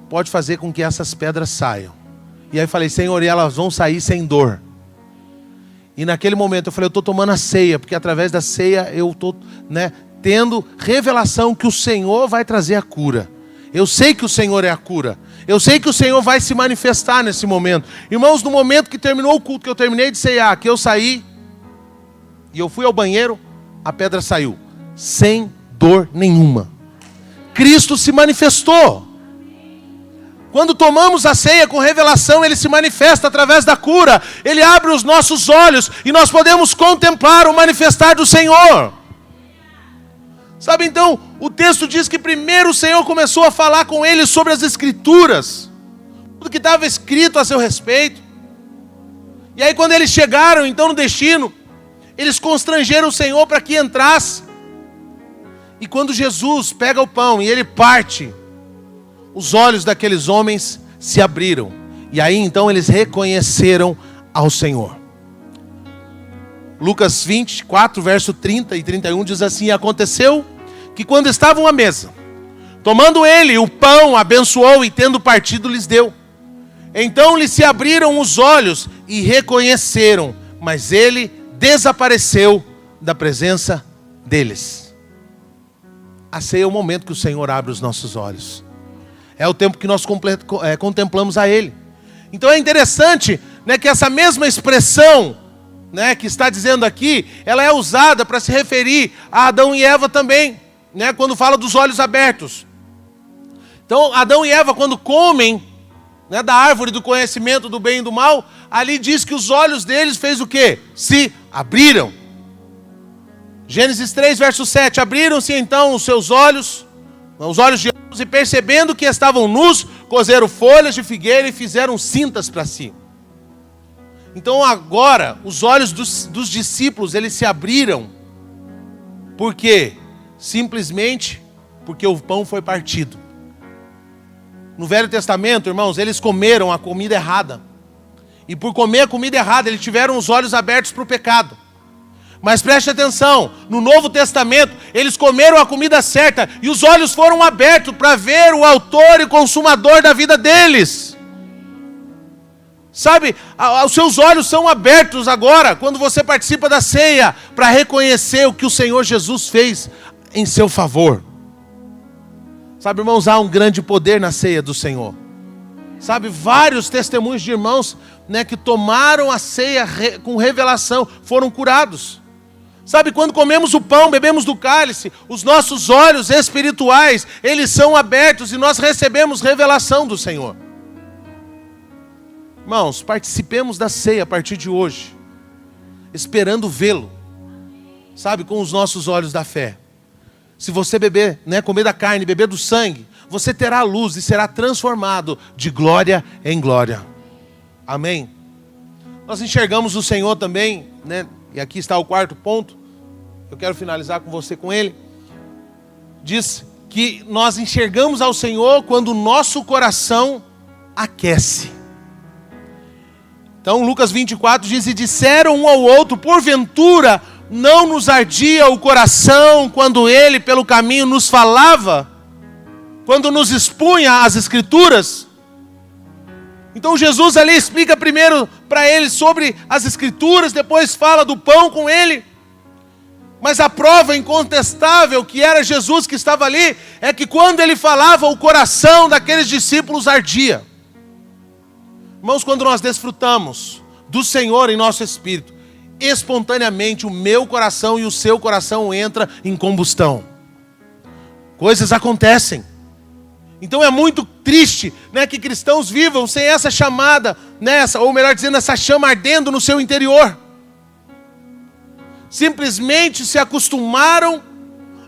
pode fazer com que essas pedras saiam. E aí eu falei: Senhor, e elas vão sair sem dor. E naquele momento eu falei: eu estou tomando a ceia, porque através da ceia eu estou tendo revelação que o Senhor vai trazer a cura. Eu sei que o Senhor é a cura. Eu sei que o Senhor vai se manifestar nesse momento. Irmãos, no momento que terminou o culto, que eu terminei de ceiar, que eu saí e eu fui ao banheiro, a pedra saiu, sem dor nenhuma. Cristo se manifestou. Quando tomamos a ceia com revelação, Ele se manifesta através da cura. Ele abre os nossos olhos e nós podemos contemplar o manifestar do Senhor. Sabe, então, o texto diz que primeiro o Senhor começou a falar com eles sobre as Escrituras, tudo que estava escrito a seu respeito. E aí quando eles chegaram então no destino, eles constrangeram o Senhor para que entrasse. E quando Jesus pega o pão e Ele parte, os olhos daqueles homens se abriram. E aí então eles reconheceram ao Senhor. Lucas 24, verso 30 e 31 diz assim: aconteceu que quando estavam à mesa, tomando ele o pão, abençoou e tendo partido lhes deu. Então lhes se abriram os olhos e reconheceram, mas ele desapareceu da presença deles. A ceia é o momento que o Senhor abre os nossos olhos. É o tempo que nós contemplamos a Ele. Então é interessante, que essa mesma expressão, que está dizendo aqui, ela é usada para se referir a Adão e Eva também, quando fala dos olhos abertos. Então Adão e Eva, quando comem da árvore do conhecimento do bem e do mal, ali diz que os olhos deles fez o quê? Se abriram. Gênesis 3, verso 7, abriram-se então os seus olhos, os olhos de ambos, e percebendo que estavam nus, coseram folhas de figueira e fizeram cintas para si. Então agora, os olhos dos discípulos, eles se abriram. Por quê? Simplesmente porque o pão foi partido. No Velho Testamento, irmãos, eles comeram a comida errada. E por comer a comida errada, eles tiveram os olhos abertos para o pecado. Mas preste atenção, no Novo Testamento, eles comeram a comida certa e os olhos foram abertos para ver o autor e consumador da vida deles. Sabe, os seus olhos são abertos agora, quando você participa da ceia, para reconhecer o que o Senhor Jesus fez em seu favor. Sabe, irmãos, há um grande poder na ceia do Senhor. Sabe, vários testemunhos de irmãos, que tomaram a ceia com revelação, foram curados. Sabe, quando comemos o pão, bebemos do cálice, os nossos olhos espirituais, eles são abertos e nós recebemos revelação do Senhor. Irmãos, participemos da ceia a partir de hoje, esperando vê-lo, sabe, com os nossos olhos da fé. Se você beber, comer da carne, beber do sangue, você terá a luz e será transformado de glória em glória. Amém? Nós enxergamos o Senhor também, e aqui está o quarto ponto, eu quero finalizar com você com ele. Diz que nós enxergamos ao Senhor quando o nosso coração aquece. Então Lucas 24 diz: e disseram um ao outro, porventura não nos ardia o coração quando ele pelo caminho nos falava, quando nos expunha as Escrituras? Então Jesus ali explica primeiro para eles sobre as Escrituras, depois fala do pão com ele. Mas a prova incontestável que era Jesus que estava ali, é que quando ele falava, o coração daqueles discípulos ardia. Irmãos, quando nós desfrutamos do Senhor em nosso espírito, espontaneamente o meu coração e o seu coração entra em combustão. Coisas acontecem. Então é muito triste, né, que cristãos vivam sem essa chamada, ou melhor dizendo, essa chama ardendo no seu interior. Simplesmente se acostumaram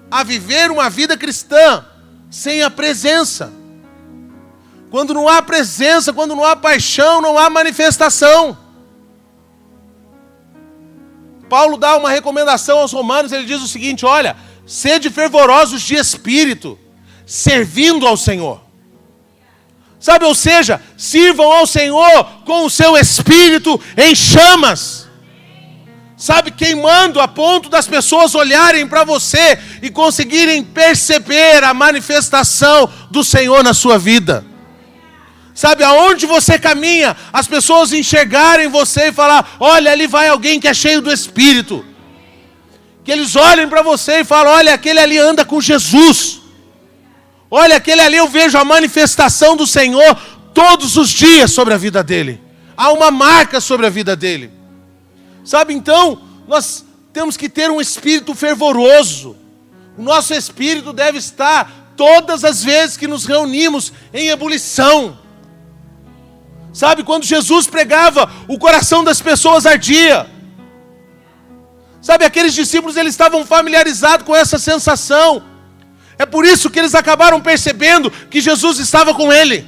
a viver uma vida cristã sem a presença. Quando não há presença, quando não há paixão, não há manifestação. Paulo dá uma recomendação aos romanos, ele diz o seguinte: olha, sede fervorosos de espírito, servindo ao Senhor. Sabe, ou seja, sirvam ao Senhor com o seu espírito em chamas. Sabe, queimando a ponto das pessoas olharem para você e conseguirem perceber a manifestação do Senhor na sua vida. Sabe, aonde você caminha, as pessoas enxergarem você e falar: olha, ali vai alguém que é cheio do Espírito. Que eles olhem para você e falam: olha, aquele ali anda com Jesus. Olha, aquele ali eu vejo a manifestação do Senhor todos os dias sobre a vida dele. Há uma marca sobre a vida dele. Sabe, então, nós temos que ter um espírito fervoroso. O nosso espírito deve estar todas as vezes que nos reunimos em ebulição. Sabe, quando Jesus pregava, o coração das pessoas ardia. Sabe, aqueles discípulos, eles estavam familiarizados com essa sensação. É por isso que eles acabaram percebendo que Jesus estava com ele.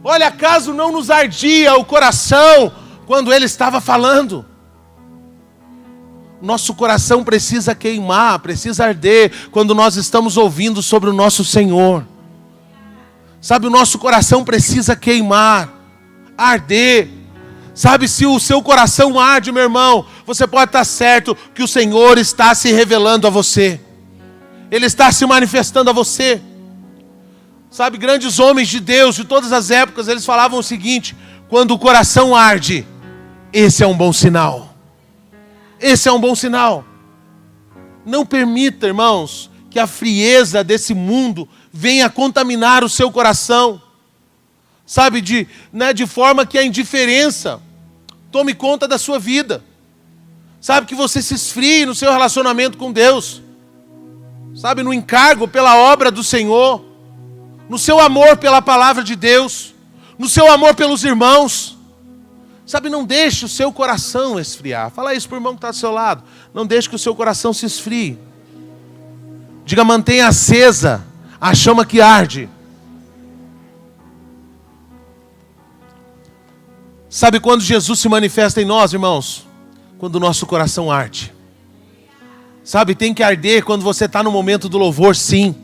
Olha, acaso não nos ardia o coração quando ele estava falando? Nosso coração precisa queimar, precisa arder quando nós estamos ouvindo sobre o nosso Senhor. Sabe, o nosso coração precisa queimar, arder. Sabe, se o seu coração arde, meu irmão, você pode estar certo que o Senhor está se revelando a você. Ele está se manifestando a você. Sabe, grandes homens de Deus de todas as épocas, eles falavam o seguinte: quando o coração arde, esse é um bom sinal. Esse é um bom sinal. Não permita, irmãos, que a frieza desse mundo venha contaminar o seu coração. Sabe, de forma que a indiferença tome conta da sua vida. Sabe, que você se esfrie no seu relacionamento com Deus. Sabe, no encargo pela obra do Senhor. No seu amor pela palavra de Deus. No seu amor pelos irmãos. Sabe, não deixe o seu coração esfriar. Fala isso para o irmão que está do seu lado. Não deixe que o seu coração se esfrie. Diga: mantenha acesa a chama que arde. Sabe quando Jesus se manifesta em nós, irmãos? Quando o nosso coração arde. Sabe, tem que arder quando você está no momento do louvor, sim.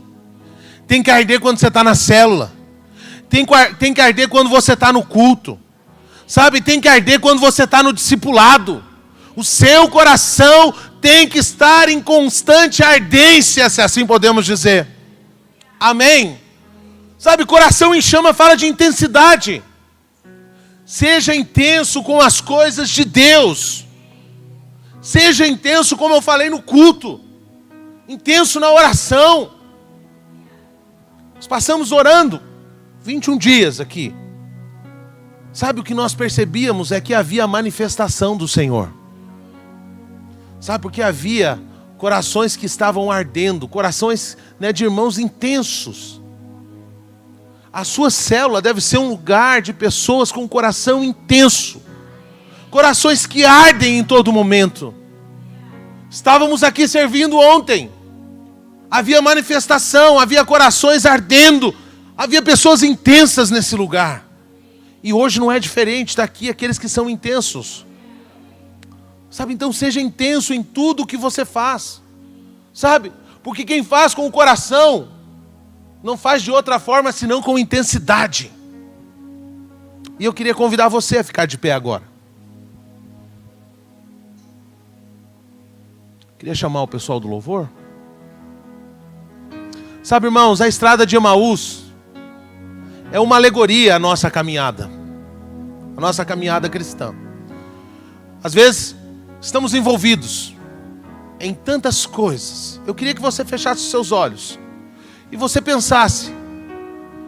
Tem que arder quando você está na célula. Tem que arder quando você está no culto. Sabe, tem que arder quando você está no discipulado. O seu coração tem que estar em constante ardência, se assim podemos dizer. Amém? Sabe, coração em chama fala de intensidade. Seja intenso com as coisas de Deus. Seja intenso, como eu falei, no culto. Intenso na oração. Nós passamos orando 21 dias aqui. Sabe, o que nós percebíamos é que havia a manifestação do Senhor. Sabe, porque havia corações que estavam ardendo, corações, de irmãos intensos. A sua célula deve ser um lugar de pessoas com coração intenso. Corações que ardem em todo momento. Estávamos aqui servindo ontem. Havia manifestação, havia corações ardendo. Havia pessoas intensas nesse lugar. E hoje não é diferente, está aqui aqueles que são intensos. Sabe, então seja intenso em tudo o que você faz. Sabe, porque quem faz com o coração, não faz de outra forma senão com intensidade. E eu queria convidar você a ficar de pé agora. Queria chamar o pessoal do louvor. Sabe, irmãos, a estrada de Emaús é uma alegoria à nossa caminhada. A nossa caminhada cristã. Às vezes, estamos envolvidos em tantas coisas. Eu queria que você fechasse os seus olhos e você pensasse: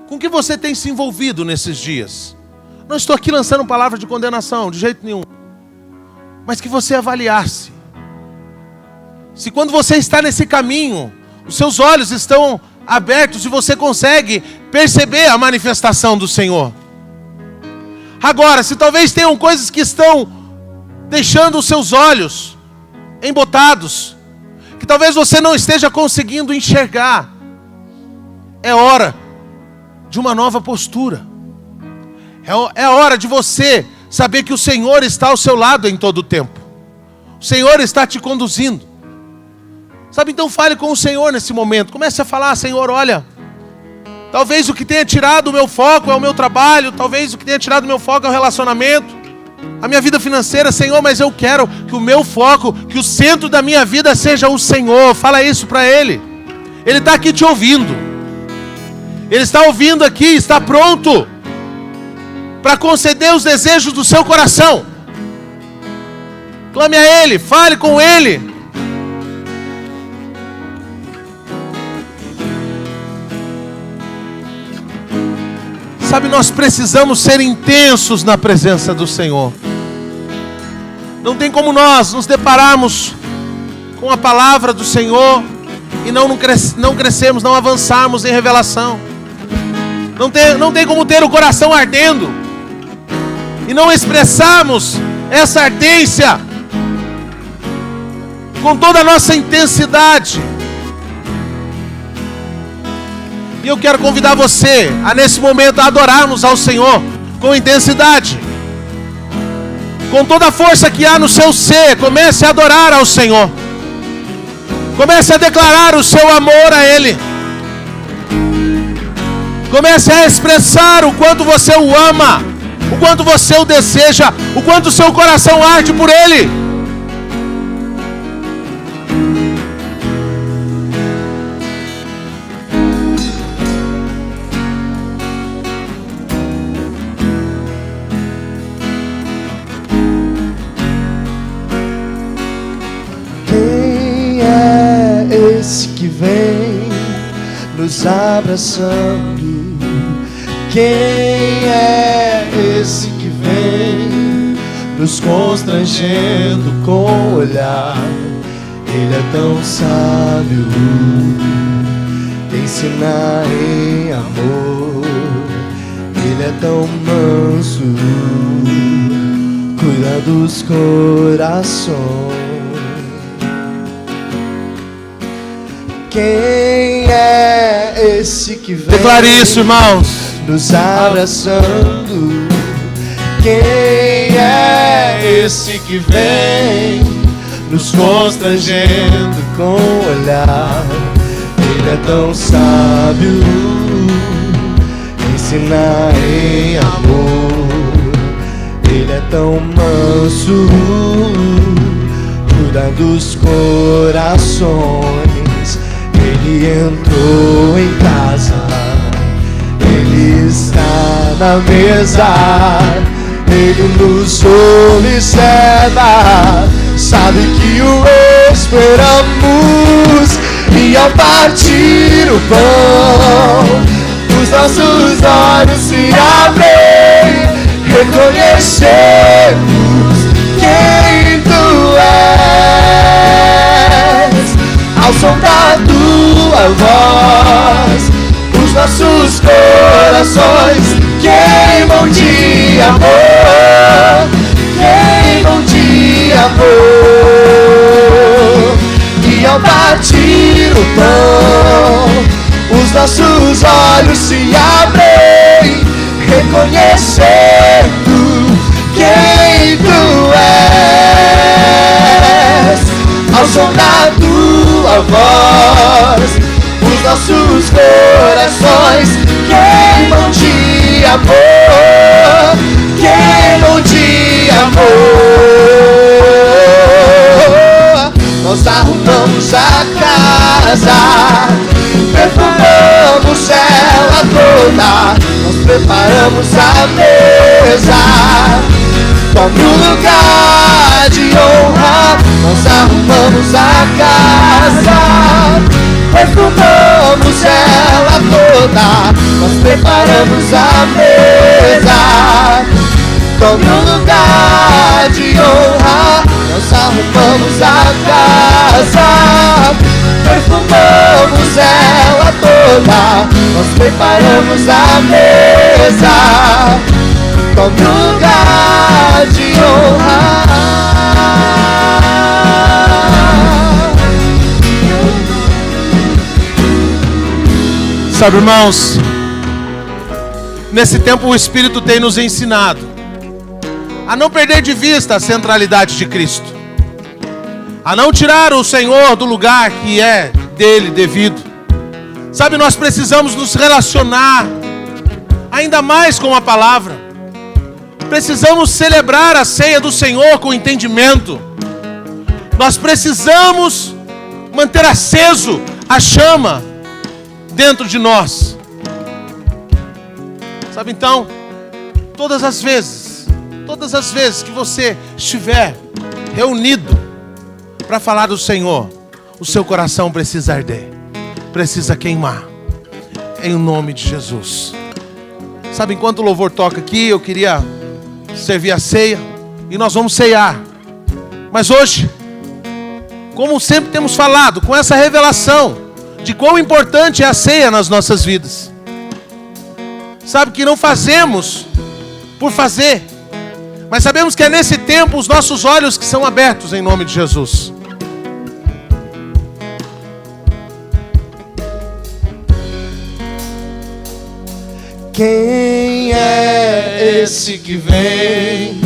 com que você tem se envolvido nesses dias? Não estou aqui lançando palavra de condenação, de jeito nenhum. Mas que você avaliasse. Se quando você está nesse caminho, os seus olhos estão abertos e você consegue perceber a manifestação do Senhor. Agora, se talvez tenham coisas que estão deixando os seus olhos embotados, que talvez você não esteja conseguindo enxergar, é hora de uma nova postura. É hora de você saber que o Senhor está ao seu lado em todo o tempo. O Senhor está te conduzindo. Sabe, então fale com o Senhor nesse momento. Comece a falar: Senhor, olha, talvez o que tenha tirado o meu foco é o meu trabalho, talvez o que tenha tirado o meu foco é o relacionamento, a minha vida financeira, Senhor, mas eu quero que o meu foco, que o centro da minha vida seja o Senhor. Fala isso para Ele. Ele está aqui te ouvindo. Ele está ouvindo aqui, está pronto para conceder os desejos do seu coração. Clame a Ele, fale com Ele. Sabe, nós precisamos ser intensos na presença do Senhor. Não tem como nós nos depararmos com a palavra do Senhor e não crescermos, não avançarmos em revelação. Não tem como ter o coração ardendo e não expressarmos essa ardência com toda a nossa intensidade. E eu quero convidar você a, nesse momento, a adorarmos ao Senhor com intensidade. Com toda a força que há no seu ser, comece a adorar ao Senhor. Comece a declarar o seu amor a Ele. Comece a expressar o quanto você o ama, o quanto você o deseja, o quanto o seu coração arde por Ele. Esse que vem nos abraçando, quem é esse que vem nos constrangendo com o olhar? Ele é tão sábio, ensina em amor. Ele é tão manso, cuida dos corações. Quem é esse que vem? Declare isso, irmãos. Nos abraçando. Quem é esse que vem nos constrangendo com o olhar? Ele é tão sábio, ensina em amor. Ele é tão manso, cuida dos corações. Ele entrou em casa, Ele está na mesa, Ele nos observa, sabe que o esperamos. E ao partir o pão, os nossos olhos se abrem, reconhecemos quem Tu és. Ao som da Tua voz, os nossos corações queimam de amor, queimam de amor. E ao partir o pão, os nossos olhos se abrem, reconhecendo quem Tu és. Ao som da Tua voz, os nossos corações queimam de amor, queimam de amor. Nós arrumamos a casa, perfumamos ela toda, nós preparamos a mesa. Tome um lugar de honra, nós arrumamos a casa, perfumamos ela toda, nós preparamos a mesa. Tome um lugar de honra, nós arrumamos a casa, perfumamos ela toda. toda, nós preparamos a mesa, como lugar de honra. Sabe, irmãos, nesse tempo o Espírito tem nos ensinado a não perder de vista a centralidade de Cristo, a não tirar o Senhor do lugar que é dele devido. Sabe, nós precisamos nos relacionar ainda mais com a palavra. Precisamos celebrar a ceia do Senhor com entendimento. Nós precisamos manter aceso a chama dentro de nós. Sabe, então, todas as vezes que você estiver reunido para falar do Senhor, o seu coração precisa arder, precisa queimar, em nome de Jesus. Sabe, enquanto o louvor toca aqui, eu queria servir a ceia e nós vamos ceiar. Mas hoje, como sempre temos falado, com essa revelação de quão importante é a ceia nas nossas vidas. Sabe que não fazemos por fazer, mas sabemos que é nesse tempo os nossos olhos que são abertos em nome de Jesus. Quem é esse que vem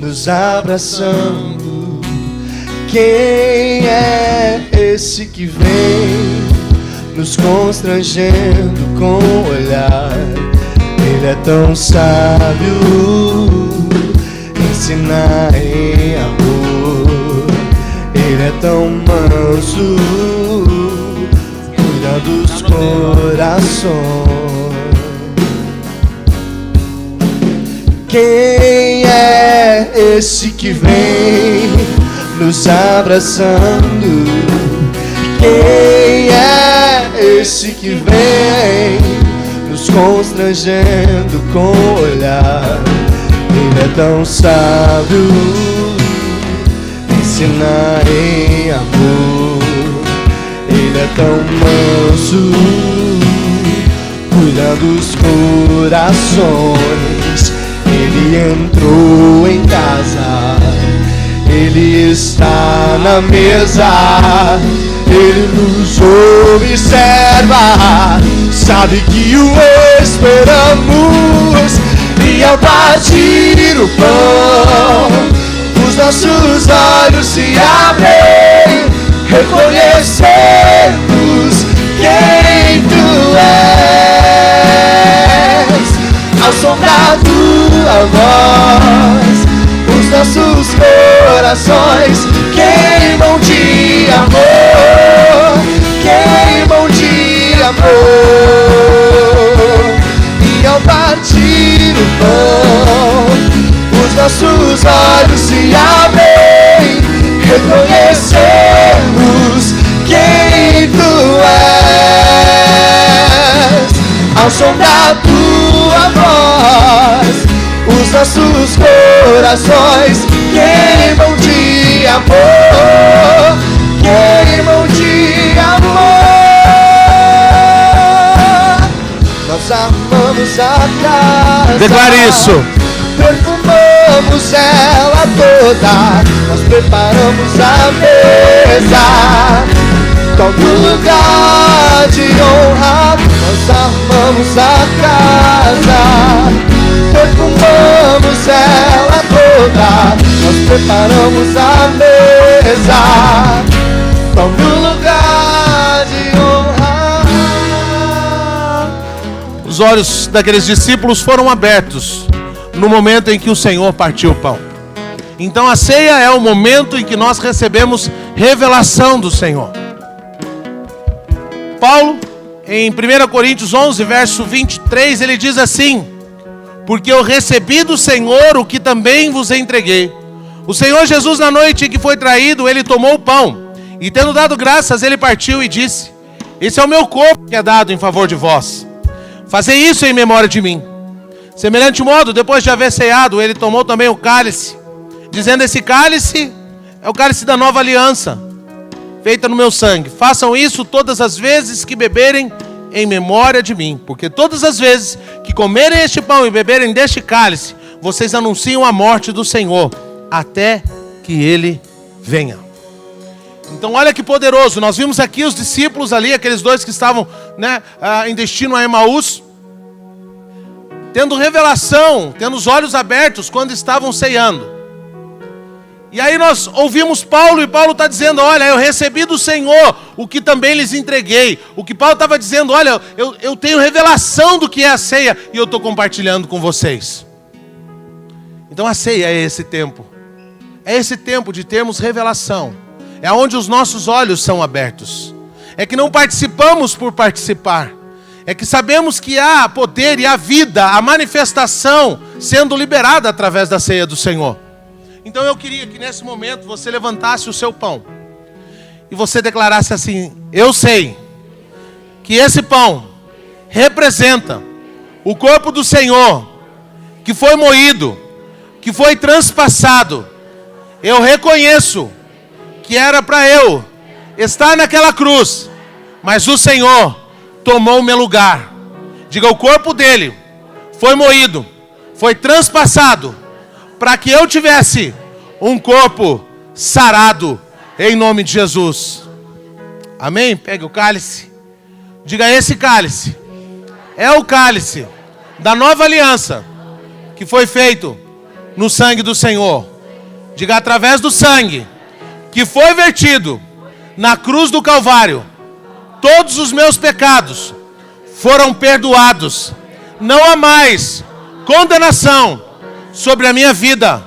nos abraçando? Quem é esse que vem nos constrangendo com o olhar? Ele é tão sábio, ensina em amor. Ele é tão manso, cuida dos corações. Quem é esse que vem nos abraçando? Quem é esse que vem nos constrangendo com o olhar? Ele é tão sábio, ensina em amor. Ele é tão manso, cuida dos corações. Ele entrou em casa, Ele está na mesa, Ele nos observa, sabe que o esperamos. E ao partir o pão, os nossos olhos se abrem, reconhecemos quem Tu és. Ao som da Tua voz, os nossos corações queimam de amor, queimam de amor. E ao partir o pão, os nossos olhos se abrem, reconhecemos quem Tu és. Ao som da Tua voz, os nossos corações queimam de amor, queimam de amor. Nós amamos a casa, declare isso. Perfumamos ela toda, nós preparamos a mesa, como lugar de honra. Nós amamos a casa, perfumamos ela toda, nós preparamos a mesa, como lugar de honra. Os olhos daqueles discípulos foram abertos no momento em que o Senhor partiu o pão. Então a ceia é o momento em que nós recebemos revelação do Senhor. Paulo, em 1 Coríntios 11, verso 23, ele diz assim: porque eu recebi do Senhor o que também vos entreguei. O Senhor Jesus, na noite em que foi traído, ele tomou o pão, e tendo dado graças, ele partiu e disse: esse é o meu corpo que é dado em favor de vós. Fazei isso em memória de mim. Semelhante modo, depois de haver ceado, ele tomou também o cálice, dizendo: esse cálice é o cálice da nova aliança, feita no meu sangue. Façam isso todas as vezes que beberem em memória de mim. Porque todas as vezes que comerem este pão e beberem deste cálice, vocês anunciam a morte do Senhor, até que Ele venha. Então olha que poderoso, nós vimos aqui os discípulos ali, aqueles dois que estavam, em destino a Emaús, tendo revelação, tendo os olhos abertos quando estavam ceando. E aí nós ouvimos Paulo, e Paulo está dizendo, olha, eu recebi do Senhor o que também lhes entreguei. O que Paulo estava dizendo, olha, eu tenho revelação do que é a ceia, e eu estou compartilhando com vocês. Então a ceia é esse tempo. É esse tempo de termos revelação. É onde os nossos olhos são abertos. É que não participamos por participar. É que sabemos que há poder e há vida, a manifestação sendo liberada através da ceia do Senhor. Então eu queria que nesse momento você levantasse o seu pão e você declarasse assim: eu sei que esse pão representa o corpo do Senhor, que foi moído, que foi transpassado. Eu reconheço que era para eu estar naquela cruz, mas o Senhor tomou o meu lugar. Diga, o corpo dele foi moído, foi transpassado, para que eu tivesse um corpo sarado, em nome de Jesus. Amém? Pegue o cálice. Diga, esse cálice é o cálice da nova aliança, que foi feito no sangue do Senhor. Diga, através do sangue que foi vertido na cruz do Calvário, todos os meus pecados foram perdoados. Não há mais condenação sobre a minha vida.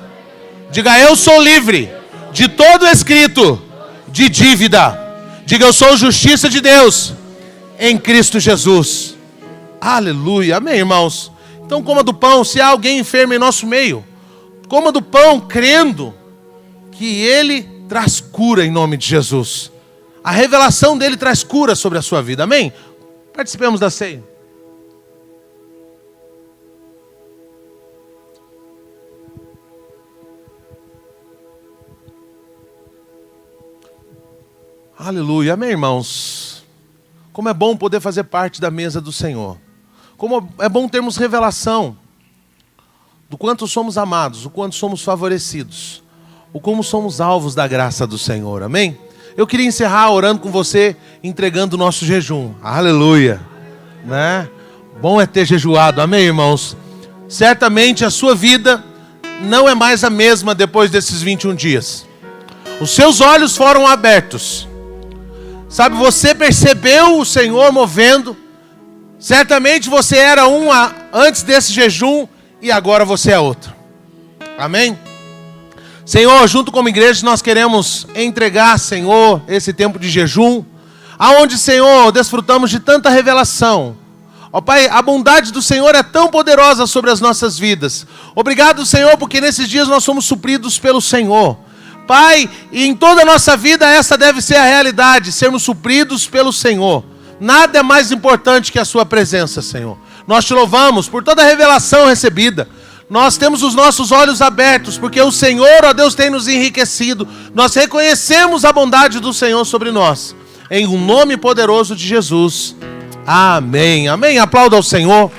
Diga, eu sou livre de todo escrito de dívida. Diga, eu sou justiça de Deus em Cristo Jesus. Aleluia, amém, irmãos? Então coma do pão. Se há alguém enfermo em nosso meio, coma do pão crendo que Ele traz cura em nome de Jesus. A revelação dele traz cura sobre a sua vida, amém? Participemos da ceia. Aleluia, amém, irmãos? Como é bom poder fazer parte da mesa do Senhor. Como é bom termos revelação do quanto somos amados, do quanto somos favorecidos, o como somos alvos da graça do Senhor, amém? Eu queria encerrar orando com você, entregando o nosso jejum. Aleluia, né? Bom é ter jejuado, amém, irmãos? Certamente a sua vida não é mais a mesma depois desses 21 dias. Os seus olhos foram abertos. Sabe, você percebeu o Senhor movendo. Certamente você era um antes desse jejum e agora você é outro. Amém? Senhor, junto como igreja nós queremos entregar, Senhor, esse tempo de jejum, aonde, Senhor, desfrutamos de tanta revelação. Ó Pai, a bondade do Senhor é tão poderosa sobre as nossas vidas. Obrigado, Senhor, porque nesses dias nós somos supridos pelo Senhor. Pai, e em toda a nossa vida essa deve ser a realidade, sermos supridos pelo Senhor. Nada é mais importante que a sua presença, Senhor. Nós te louvamos por toda a revelação recebida. Nós temos os nossos olhos abertos, porque o Senhor, ó Deus, tem nos enriquecido. Nós reconhecemos a bondade do Senhor sobre nós. Em um nome poderoso de Jesus. Amém. Amém. Aplauda ao Senhor.